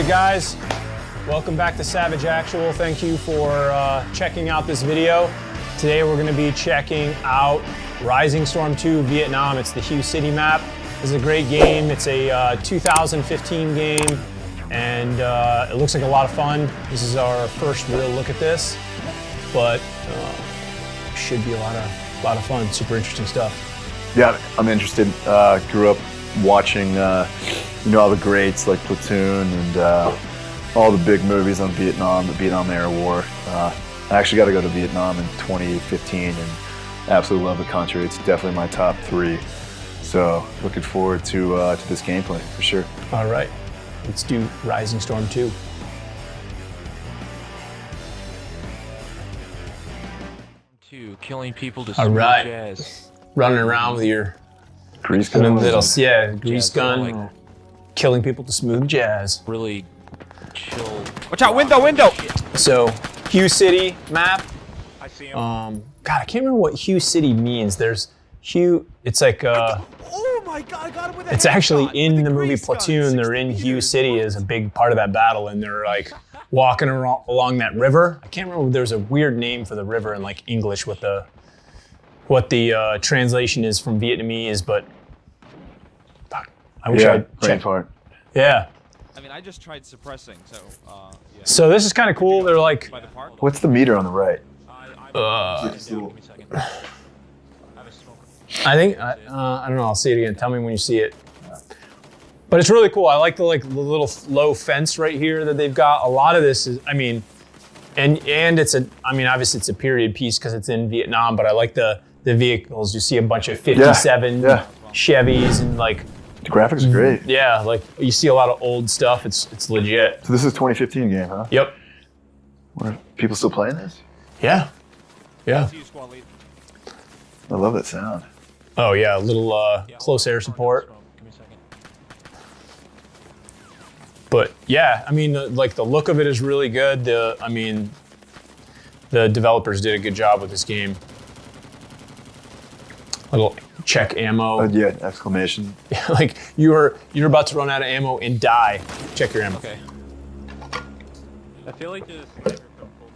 right, guys, welcome back to Savage Actual. Thank you for checking out this video. Today we're going to be checking out Rising Storm 2 Vietnam. It's the Hue City map. This is a great game. It's a 2015 game, and it looks like a lot of fun. This is our first real look at this, but should be a lot of fun. Super interesting stuff. Yeah, I'm interested. Grew up watching, all the greats like Platoon and all the big movies on Vietnam, the Vietnam-era war. I actually got to go to Vietnam in 2015 and absolutely love the country. It's definitely my top 3. So looking forward to this gameplay for sure. All right, let's do Rising Storm 2. Killing people to All right, jazz. running around with your Grease gun. grease gun, killing people to smooth jazz. Really chill. Watch out, window! So, Hue City map. I see him. God, I can't remember what Hue City means. There's Hue. It's like Oh my God! I got him with a it's actually headshot in with the movie grease gun. Platoon. They're in 60 Hue meters. City as a big part of that battle, and they're like walking along that river. I can't remember. There's a weird name for the river in like English what the translation is from Vietnamese, but fuck, I wish Yeah, I'd check. part. Yeah. I mean, I just tried suppressing, so yeah. So this is kind of cool. They're like, By the park. What's the meter on the right? Give me a second. I have a smoker. I think I don't know. I'll see it again. Tell me when you see it. But it's really cool. I like the little low fence right here that they've got. A lot of this is, I mean, and it's obviously it's a period piece because it's in Vietnam. But I like the vehicles. You see a bunch of 57 yeah. Chevys and like, The graphics are great. yeah, like you see a lot of old stuff. It's legit. So this is a 2015 game, huh? Yep. Are people still playing this? Yeah. Yeah. See you, squad lead. I love that sound. Oh yeah, a little close air support. Give me a second. But yeah, I mean, like the look of it is really good. The developers did a good job with this game. Little check ammo. Yeah, exclamation. Like you're about to run out of ammo and die. Check your ammo. Okay. I feel like the sniper from Full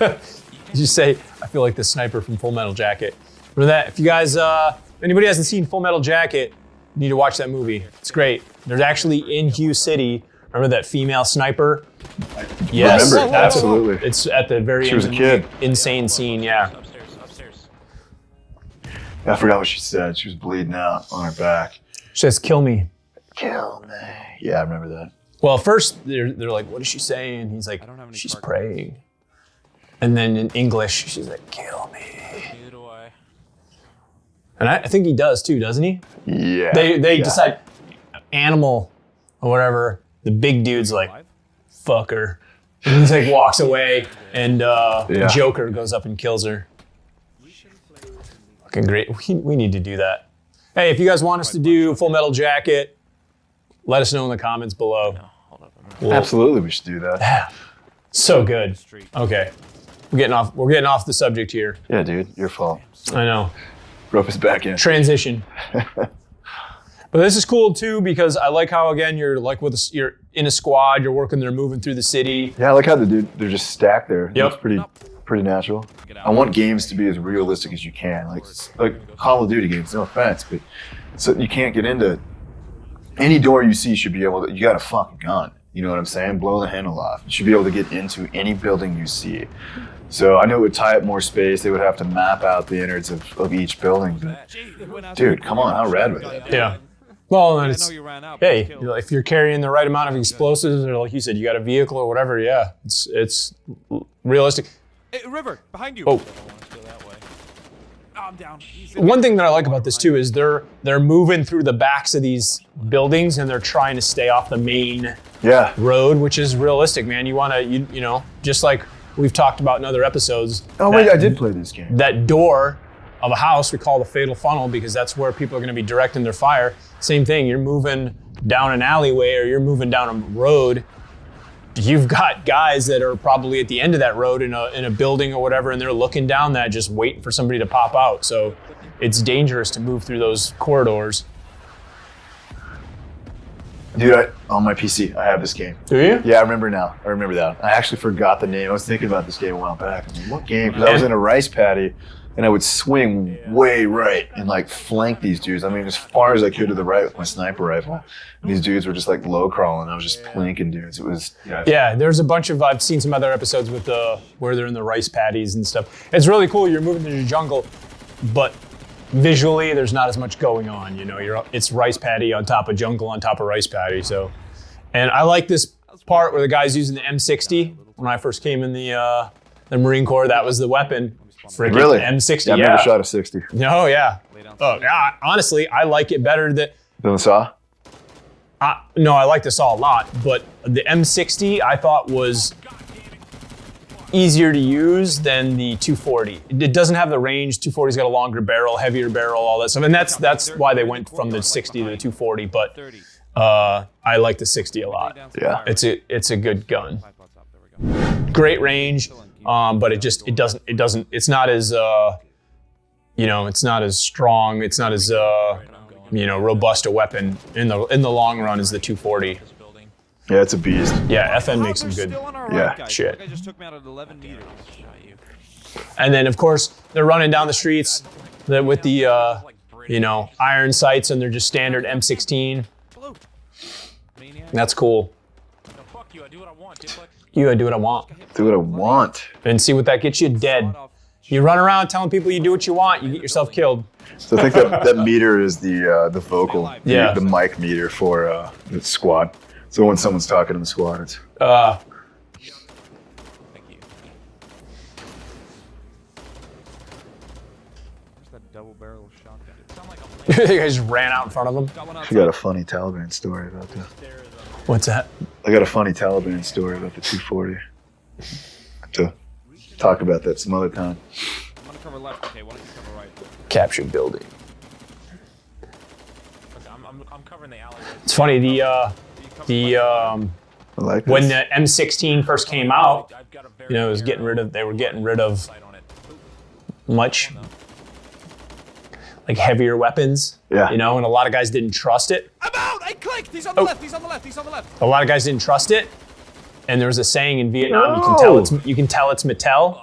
Metal Jacket. Did you say, I feel like the sniper from Full Metal Jacket? Remember that? If you guys, if anybody hasn't seen Full Metal Jacket, you need to watch that movie. It's great. There's actually in Hue City, remember that female sniper? Yes, Remember, that's absolutely. It's at the very She end was a of the kid. movie. Insane scene, yeah. Upstairs. I forgot what she said. She was bleeding out on her back. She says, kill me. Kill me. Yeah, I remember that. Well, first they're like, what is she saying? He's like, don't have any she's card. praying. And then in English, she's like, kill me. Neither do I. And I think he does too, doesn't he? Yeah. They yeah. decide animal or whatever. The big dude's like, fuck her. And he's like walks away, and Joker goes up and kills her. Fucking great. We need to do that. Hey, if you guys want us to do Full Metal Jacket, let us know in the comments below. We'll- Absolutely, we should do that. So good. Okay. We're getting off the subject here. Yeah, dude, your fault. I know. Rope us back in. Transition. But this is cool too because I like how again you're like you're in a squad, you're working, they're moving through the city. Yeah, I like how they're just stacked there. Yep. It's pretty natural. I want games to be as realistic as you can. Like Call of Duty games, no offense, but so you can't get into any door you see should be able to, you got a fucking gun. You know what I'm saying? Blow the handle off. You should be able to get into any building you see. So I know it would tie up more space. They would have to map out the innards of each building. But dude, come on, how rad would that be? Yeah. Well, and I it's know you ran out. hey, but still. if you're carrying the right amount of explosives, or like you said, you got a vehicle or whatever. Yeah, it's realistic. Hey, River, behind you. Oh. I don't want to go that way. Oh, I'm down. He's in One there. thing that I like about this too is they're moving through the backs of these buildings and they're trying to stay off the main Yeah. road, which is realistic, man. You want to, you know, just like we've talked about in other episodes. Oh wait, I did play this game. That door of a house we call the fatal funnel because that's where people are going to be directing their fire. Same thing. You're moving down an alleyway or you're moving down a road. You've got guys that are probably at the end of that road in a building or whatever, and they're looking down that, just waiting for somebody to pop out. So it's dangerous to move through those corridors. Dude, on my PC, I have this game. Do you? Yeah, I remember now. I remember that. I actually forgot the name. I was thinking about this game a while back. I mean, what game? Because I was in a rice paddy, and I would swing way right and like flank these dudes. I mean, as far as I could to the right with my sniper rifle. And these dudes were just like low crawling. I was just plinking dudes. It was There's a bunch of I've seen some other episodes with where they're in the rice paddies and stuff. It's really cool. You're moving through the jungle, but visually there's not as much going on. You know, it's rice paddy on top of jungle on top of rice paddy. So, and I like this part where the guy's using the M60. When I first came in the Marine Corps, that was the weapon. Friggin' really M60. Yeah, I've never shot a 60. No, yeah. Oh, yeah. Honestly, I like it better than the saw. No, I like the saw a lot, but the M60 I thought was easier to use than the 240. It doesn't have the range. 240's got a longer barrel, heavier barrel, all that stuff, and that's why they went from the 60 to the 240. But I like the 60 a lot. Yeah, it's a good gun. Great range, but it's not as it's not as strong. It's not as robust a weapon in the long run as the 240. Yeah, it's a beast. Yeah, FN makes some good shit. And then of course they're running down the streets with the iron sights, and they're just standard M16. That's cool. I do what I want. Do what I want. And see what that gets you? Dead. You run around telling people you do what you want, you get yourself killed. So I think that meter is the vocal, Yeah. the mic meter for the squad. So when someone's talking in the squad, it's Thank you. Where's that double barrel shotgun? You guys just ran out in front of them. I got a funny Taliban story about that. What's that? I got a funny Taliban story about the 240. To talk about that some other time. I'm gonna cover left. Okay, why don't you cover right? Captured building. Okay, I'm covering the alley. It's funny, I like this. when the M16 first came out, it was they were getting rid of much like heavier weapons. Yeah. And a lot of guys didn't trust it. I'm out! I clicked! He's on the left, he's on the left, he's on the left. A lot of guys didn't trust it. And there was a saying in Vietnam, you can tell it's Mattel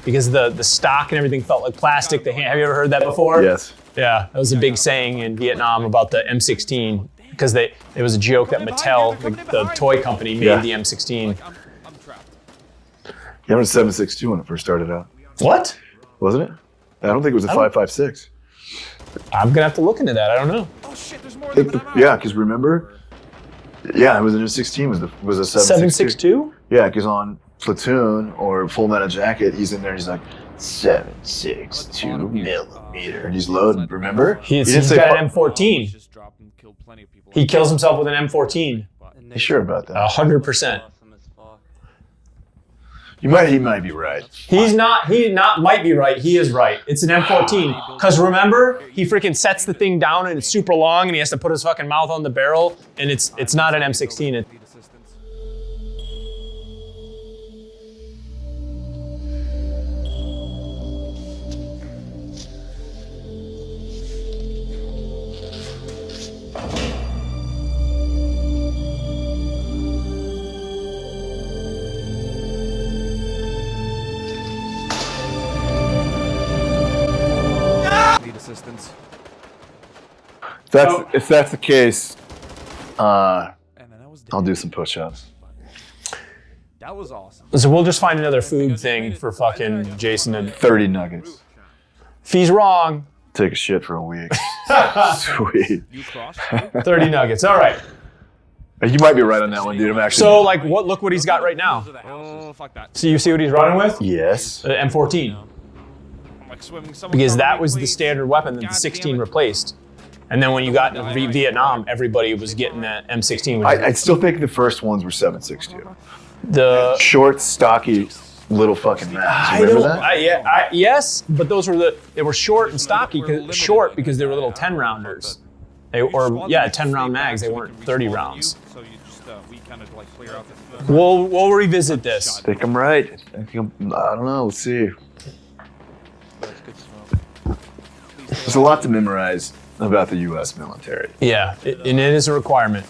because the stock and everything felt like plastic. Have you ever heard that before? Yes. Yeah, that was a big saying in Vietnam about the M16 because it was a joke that Mattel, the toy company, made the M16. I'm trapped. Yeah, it was 7.62 when it first started out, What? wasn't it? I don't think it was a 5.56. I'm gonna have to look into that. I don't know. Oh shit, there's more than that. Yeah, because remember, it was a 16 was a 7.62. 7.62? Yeah, because on Platoon or Full Metal Jacket, he's in there and he's like 7.62 millimeter, and he's loading. Remember? He's didn't say got an M14. Just dropped and killed plenty of people. He kills himself with an M14. You sure about that? 100%. He might be right. He might be right. He is right. It's an M14. Because remember, he freaking sets the thing down and it's super long and he has to put his fucking mouth on the barrel and it's not an M16. Need assistance. If that's the case, And then that was I'll do some push-ups. That was awesome. So we'll just find another food thing for fucking Jason. And 30 nuggets. if he's wrong, Take a shit for a week. Sweet. You crossed? 30 nuggets. All right. You might be right on that one, dude. I'm actually. So look what he's got right now. Oh, fuck that. So you see what he's running with? Yes. The M14. I'm like swimming. Because that was the standard weapon that the 16 replaced. And then when you got into Vietnam, everybody was getting that M16. I still think the first ones were 7.62. The Short, stocky, little fucking mags. You remember that? yes, but they were short and stocky. Because they were little 10 rounders. 10 round mags. They weren't 30 rounds. So you just we kind of like clear out the. We'll revisit this. I think I'm right. I don't know. Let's see. There's a lot to memorize about the U.S. military. Yeah, and it is a requirement.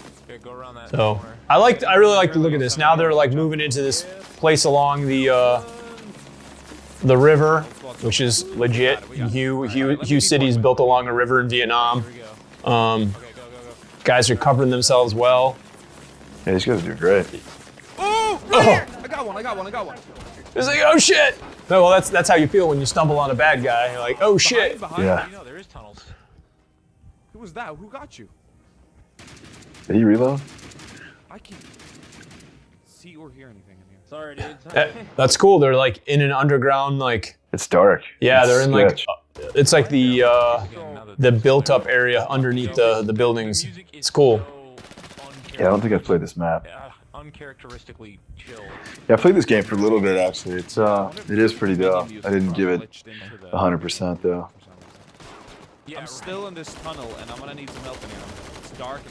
around that So corner. I really like to look at this. Now they're like moving into this place along the river, which is legit. Hue City's built along a river in Vietnam. Here we go. Guys are covering themselves well. Yeah, these guys do great. Oh, right here! I got one. It's like, oh shit! No, well that's how you feel when you stumble on a bad guy. You're like, oh shit! Behind. Yeah. You know, there is tunnels. Who was that? Who got you? Did he reload? I can't see or hear anything in here. Sorry, dude. That's cool. They're like in an underground, like, It's dark. yeah, It's they're in like, sketch. it's like the built up area underneath the buildings. It's cool. Yeah, I don't think I've played this map. Uncharacteristically chill. Yeah, I played this game for a little bit actually. It is pretty dope. I didn't give it 100% though. Yeah, I'm still in this tunnel, and I'm gonna need some help in here. It's dark,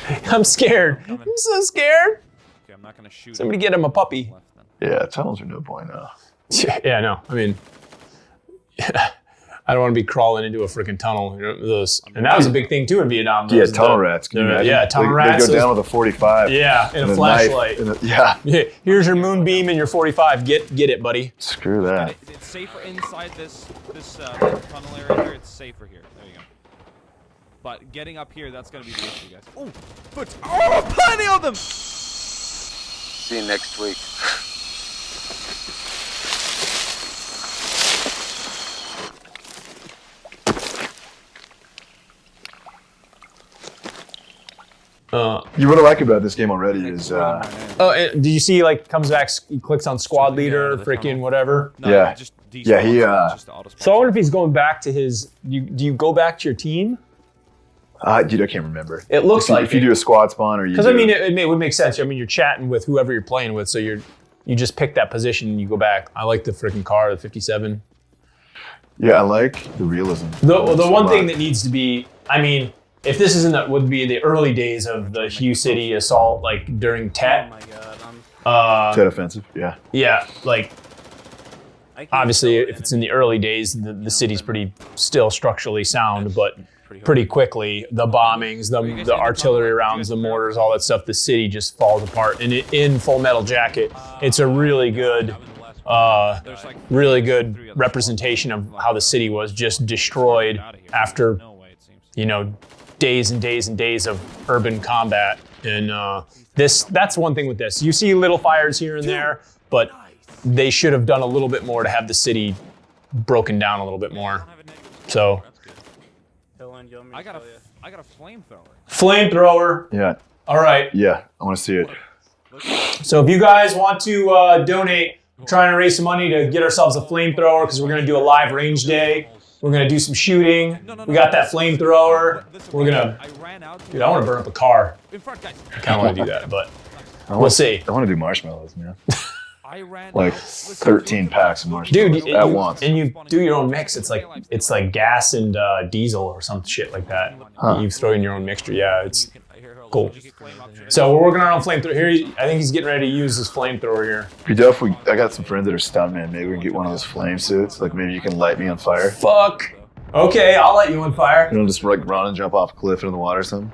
and I'm scared. I'm so scared. okay, I'm not gonna shoot. Somebody get him a puppy. Left then. Yeah, tunnels are no bueno. Yeah, no. I mean, I don't want to be crawling into a freaking tunnel. You know, those, and that was a big thing too in Vietnam. Yeah, those- tunnel rats. Can you imagine? Yeah, tunnel they, rats. They go down with a 45. Yeah, and a knife flashlight. and yeah. Yeah, here's your moonbeam and your 45. Get it, buddy. Screw that. It's safer inside this tunnel area here. It's safer here. There you go. But getting up here, that's gonna be the issue, guys. Oh, foot! Oh, plenty of them! See you next week. You what I like about this game already is Do you see like comes back, he clicks on squad leader, freaking whatever. No, Yeah. just Yeah, he, just auto spawn. So I wonder if he's going back to his. Do you go back to your team? dude, I can't remember. It looks like if you do a squad spawn or you Because do, I mean, it would make sense. I mean, you're chatting with whoever you're playing with, so you just pick that position and you go back. I like the freaking car, the 57. yeah, I like the realism. The one thing that needs to be, I mean, if this isn't would be the early days of the Hue City assault, like during Oh Tet. my god, Tet offensive, yeah. Yeah, like I can't obviously, tell if it's in the early days, the city's pretty still structurally sound, but hard. pretty quickly, the bombings, the artillery rounds, the mortars, all that stuff, the city just falls apart. And in Full Metal Jacket, it's a really good representation of how the city was just destroyed after, No way, it seems. you know, days and days and days of urban combat. And that's one thing with this. You see little fires here and there, but they should have done a little bit more to have the city broken down a little bit more. So, I got a flamethrower. flamethrower. Yeah, All right. yeah, I want to see it. So if you guys want to donate, we're trying to raise some money to get ourselves a flamethrower because we're going to do a live range day. We're going to do some shooting. We got that flamethrower. We're going to, I ran out. dude, I want to burn up a car. In front, guys. I kind of want to do that, but I we'll see. I want to do marshmallows, man. I ran Like out. 13 packs of marshmallows Dude, at once. and you do your own mix. It's like gas and diesel or some shit like that. Huh. You throw in your own mixture. Yeah, it's cool. So we're working on our flamethrower here. I think he's getting ready to use his flamethrower here. Be dope if I got some friends that are stuntmen. Maybe we can get one of those flame suits. Like maybe you can light me on fire. Fuck. Okay, I'll let you on fire. You know, just like run and jump off a cliff into the water or something.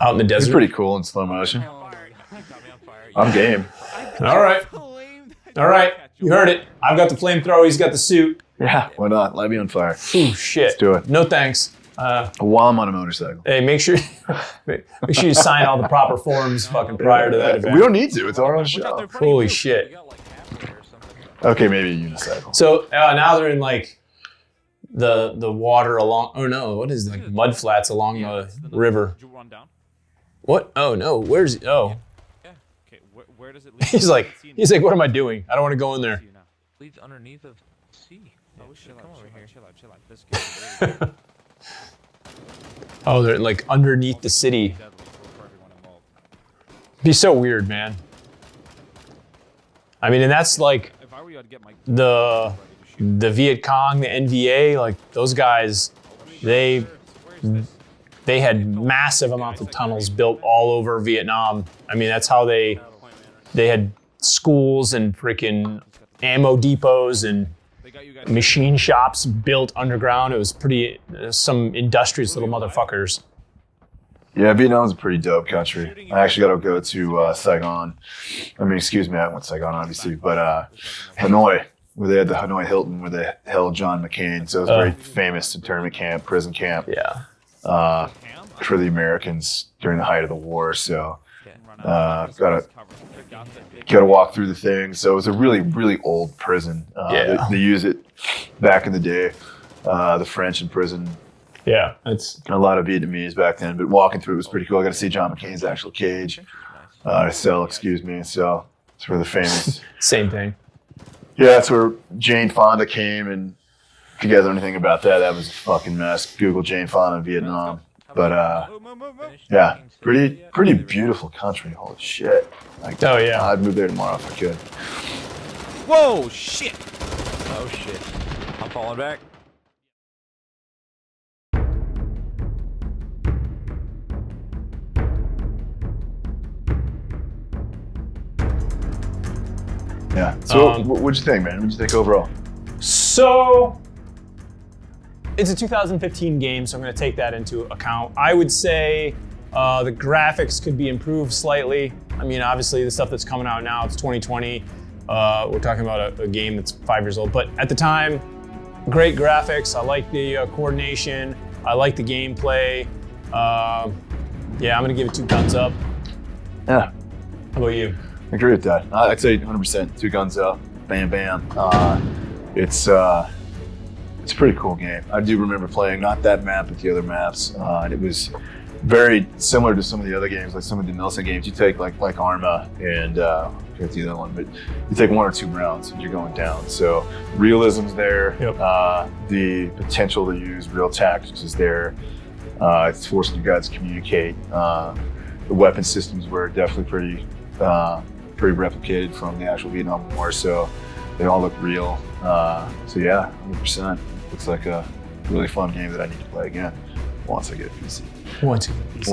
Out in the It's desert. pretty cool in slow motion. I'm game. All right. All right. You heard it. I've got the flamethrower. He's got the suit. Yeah, why not? Light me on fire. Ooh, shit. Let's do it. No thanks. While I'm on a motorcycle. Hey, make sure you sign all the proper forms fucking prior to that event. We don't need to. It's our own show. Holy shit. Okay, maybe a unicycle. So now they're in like the water along. Oh no, what is like mud flats along the river? Did you run down? What? Oh no, where's he? Oh, Okay, where does it lead? he's like, what am I doing? I don't want to go in there. Leads underneath the sea. Oh, chill Come out, over here. chill out. This gets Oh, they're like underneath the city. deadly for everyone involved. It'd be so weird, man. I mean, and that's like If I were you, I'd get my the Viet Cong, the NVA, like those guys, they had massive amounts of tunnels built all over Vietnam. I mean, that's how they had schools and freaking ammo depots and They got you guys. machine shops built underground. It was some industrious little motherfuckers. Yeah, Vietnam's a pretty dope country. I actually got to go to Saigon. I mean, excuse me, I went to Saigon, obviously, but Hanoi, where they had the Hanoi Hilton, where they held John McCain. So it was a very famous internment camp, prison camp. Yeah. For the Americans during the height of the war. So gotta walk through the thing. So it was a really, really old prison. They use it back in the day. The French in prison. Yeah, it's a lot of Vietnamese back then, but walking through it was pretty cool. I got to see John McCain's actual cage, cell, excuse me. So it's where the famous. Same thing. Yeah, that's where Jane Fonda came, and if you guys know anything about that, that was a fucking mess. Google Jane Fonda in Vietnam. But yeah, pretty beautiful country. Holy shit. Like, oh yeah. I'd move there tomorrow if I could. Whoa, shit. Oh shit. I'm falling back. Yeah. So what'd you think, man? What'd you think overall? So it's a 2015 game, so I'm going to take that into account. I would say the graphics could be improved slightly. I mean, obviously the stuff that's coming out now, it's 2020. We're talking about a game that's 5 years old, but at the time, great graphics. I like the coordination. I like the gameplay. Yeah, I'm going to give it 2 thumbs up. Yeah. How about you? I agree with that. I'd say 100%, 2 guns up, bam, bam. It's a pretty cool game. I do remember playing not that map, but the other maps, and it was very similar to some of the other games, like some of the Nelson games. You take like Arma and I forget the other one, but you take 1 or 2 rounds and you're going down. So realism's there. Yep. The potential to use real tactics is there. It's forcing you guys to communicate. The weapon systems were definitely pretty replicated from the actual Vietnam War, so they all look real. So yeah, 100%. Looks like a really fun game that I need to play again once I get a PC. Once you get PC.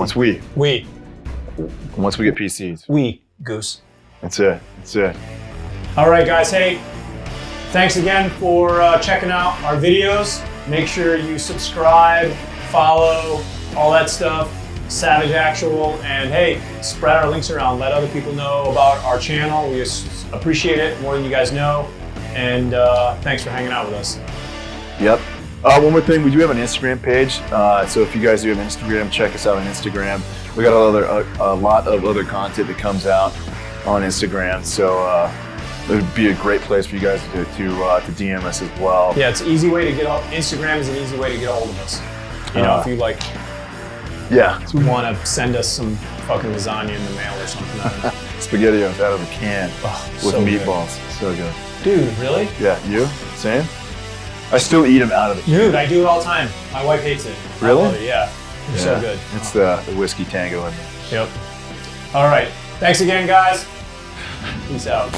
Once we get PCs. Goose. That's it. All right, guys. Hey, thanks again for checking out our videos. Make sure you subscribe, follow, all that stuff. Savage Actual, and hey, spread our links around. Let other people know about our channel. We appreciate it more than you guys know. And thanks for hanging out with us. Yep. One more thing, we do have an Instagram page. So if you guys do have Instagram, check us out on Instagram. We got a lot of other content that comes out on Instagram. So it would be a great place for you guys to DM us as well. Yeah, it's an easy way to get Instagram is an easy way to get a hold of us. You know, if you like. Yeah. Want to send us some fucking lasagna in the mail or something. SpaghettiOs out of a can with so meatballs. Good. So good. Dude, really? Yeah, you? Same? I still eat them out of the can. Dude, I do it all the time. My wife hates it. Really? I love it, yeah. They're so good. It's the whiskey tango in there. Yep. All right. Thanks again, guys. Peace out.